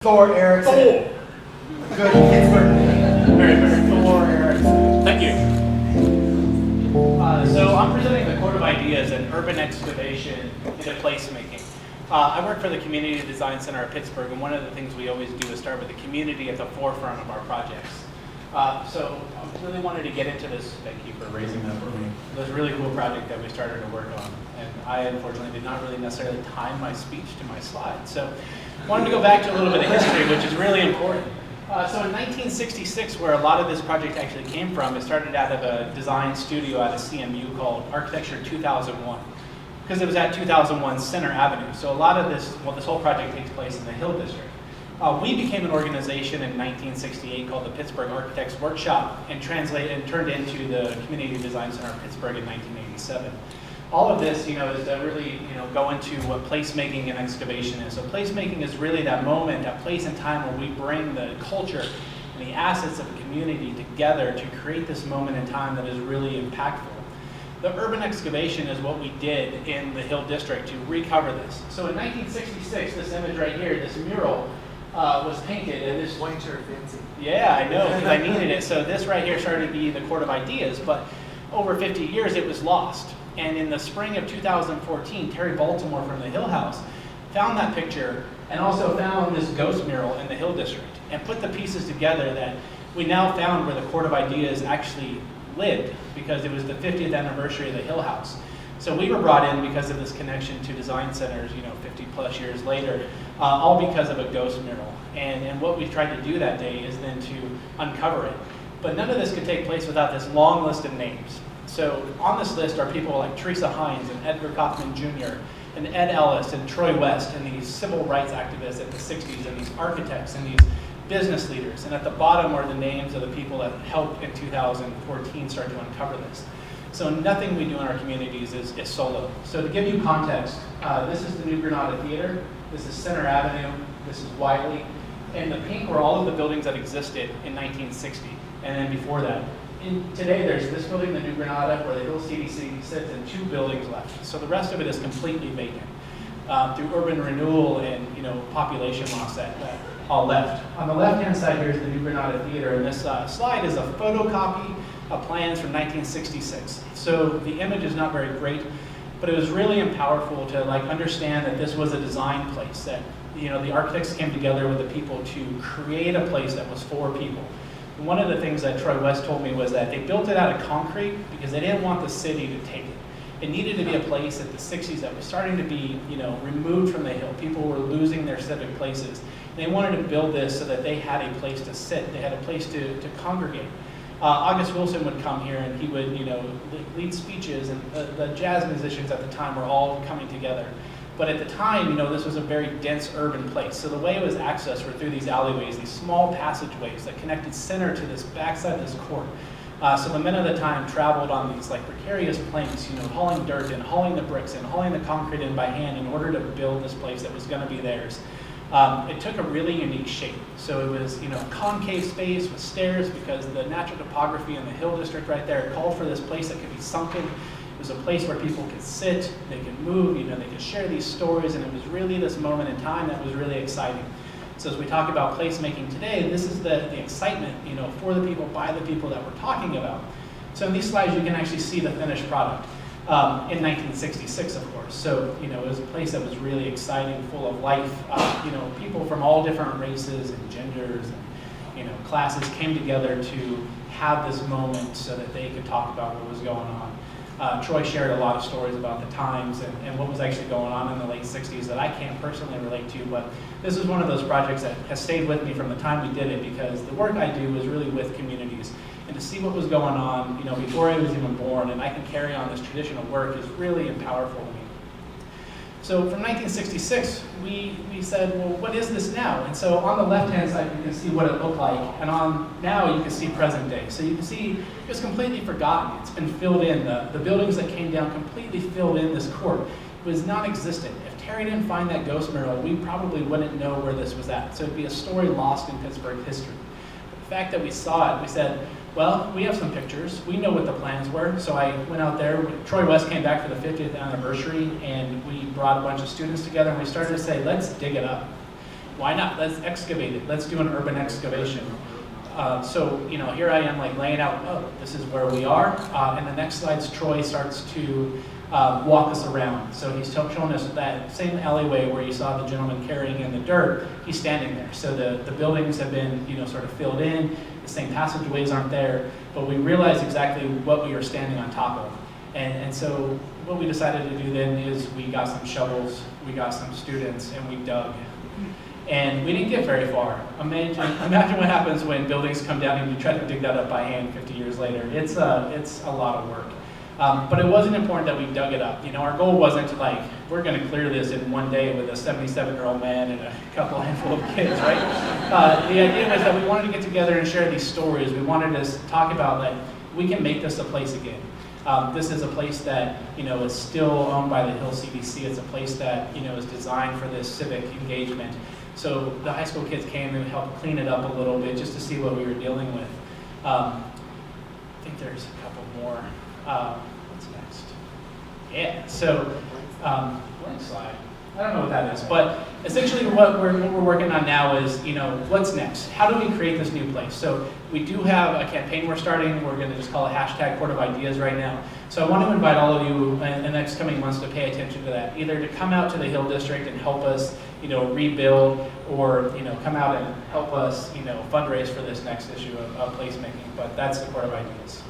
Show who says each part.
Speaker 1: Thor, Erickson.
Speaker 2: Thor!
Speaker 1: Good Pittsburgh.
Speaker 2: Very.
Speaker 1: Thor, Erickson.
Speaker 2: Thank you. So I'm presenting the Court of Ideas and Urban Excavation into Placemaking. I work for the Community Design Center of Pittsburgh, and one of the things we always do is start with the community at the forefront of our projects. So I really wanted to get into this. Thank you for raising that for me. This really cool project that we started to work on, and I unfortunately did not really necessarily time my speech to my slides. So I wanted to go back to a little bit of history, which is really important. So in 1966, where a lot of this project actually came from, it started out of a design studio at a CMU called Architecture 2001, because it was at 2001 Center Avenue. So a lot of this, this whole project takes place in the Hill District. We became an organization in 1968 called the Pittsburgh Architects Workshop and turned into the Community Design Center of Pittsburgh in 1987. All of this, is to really, go into what placemaking and excavation is. So placemaking is really that moment, that place and time where we bring the culture and the assets of a community together to create this moment in time that is really impactful. The urban excavation is what we did in the Hill District to recover this. So in 1966, this image right here, this mural, was painted, and this
Speaker 1: Winter fancy.
Speaker 2: Yeah, I know, because I needed it. So this right here started to be the Court of Ideas, but over 50 years it was lost. And in the spring of 2014, Terry Baltimore from the Hill House found that picture and also found this ghost mural in the Hill District and put the pieces together that we now found where the Court of Ideas actually lived, because it was the 50th anniversary of the Hill House. So we were brought in because of this connection to design centers, 50 plus years later, all because of a ghost mural. And what we tried to do that day is then to uncover it. But none of this could take place without this long list of names. So on this list are people like Teresa Hines and Edgar Kaufman Jr. and Ed Ellis and Troy West and these civil rights activists at the 60s and these architects and these business leaders. And at the bottom are the names of the people that helped in 2014 start to uncover this. So nothing we do in our communities is solo. So to give you context, this is the New Granada Theater, this is Center Avenue, this is Wiley, and the pink were all of the buildings that existed in 1960, and then before that. Today there's this building, the New Granada, where the Hill CDC sits, and 2 buildings left. So the rest of it is completely vacant through urban renewal and population loss that all left. On the left-hand side here is the New Granada Theater, and this slide is a photocopy of plans from 1966. So the image is not very great, but it was really powerful to understand that this was a design place, that the architects came together with the people to create a place that was for people. And one of the things that Troy West told me was that they built it out of concrete because they didn't want the city to take it. It needed to be a place at the 60s that was starting to be, removed from the hill. People were losing their civic places. They wanted to build this so that they had a place to sit. They had a place to congregate. August Wilson would come here and he would, lead speeches, and the jazz musicians at the time were all coming together. But at the time, this was a very dense urban place. So the way it was accessed were through these alleyways, these small passageways that connected center to this backside of this court. So the men of the time traveled on these precarious planks, hauling dirt in, hauling the bricks in, hauling the concrete in by hand in order to build this place that was going to be theirs. It took a really unique shape. So it was, concave space with stairs, because the natural topography in the Hill District right there called for this place that could be sunken. It was a place where people could sit, they could move, they could share these stories, and it was really this moment in time that was really exciting. So as we talk about placemaking today, this is the excitement, for the people, by the people that we're talking about. So in these slides, you can actually see the finished product. In 1966, of course. So, it was a place that was really exciting, full of life. People from all different races and genders and, classes came together to have this moment so that they could talk about what was going on. Troy shared a lot of stories about the times and what was actually going on in the late 60s that I can't personally relate to, but this is one of those projects that has stayed with me from the time we did it, because the work I do was really with communities. And to see what was going on, before I was even born, and I can carry on this traditional work, is really powerful to me. So from 1966, we said, well, what is this now? And so on the left-hand side, you can see what it looked like, and on now you can see present day. So you can see it was completely forgotten. It's been filled in. The buildings that came down completely filled in this court. It was non-existent. If Terry didn't find that ghost mural, we probably wouldn't know where this was at. So it'd be a story lost in Pittsburgh history. But the fact that we saw it, we said, well, we have some pictures. We know what the plans were. So I went out there. Troy West came back for the 50th anniversary, and we brought a bunch of students together, and we started to say, let's dig it up. why not? Let's excavate it. Let's do an urban excavation. So, you know, here I am like laying out, oh, this is where we are. And the next slide's Troy starts to walk us around. So he's showing us that same alleyway where you saw the gentleman carrying in the dirt, he's standing there. So the buildings have been, you know, sort of filled in, the same passageways aren't there, but we realized exactly what we were standing on top of. And so what we decided to do then is we got some shovels, we got some students, and we dug. And we didn't get very far. Imagine what happens when buildings come down and you try to dig that up by hand 50 years later. It's a lot of work. But it wasn't important that we dug it up. You know, our goal wasn't like, we're gonna clear this in one day with a 77-year-old man and a couple handful of kids, right? The idea was that we wanted to get together and share these stories. We wanted to talk about like, we can make this a place again. This is a place that, you know, is still owned by the Hill CDC. It's a place that, you know, is designed for this civic engagement. So the high school kids came and helped clean it up a little bit just to see what we were dealing with. I think there's a couple more. What's next? Yeah, so blank slide. I don't know what that is, but essentially what we're working on now is, you know, what's next? How do we create this new place? So we do have a campaign we're starting. We're going to just call it #Court of Ideas right now. So I want to invite all of you in the next coming months to pay attention to that, either to come out to the Hill District and help us, you know, rebuild, or, you know, come out and help us, you know, fundraise for this next issue of placemaking. But that's the Court of Ideas.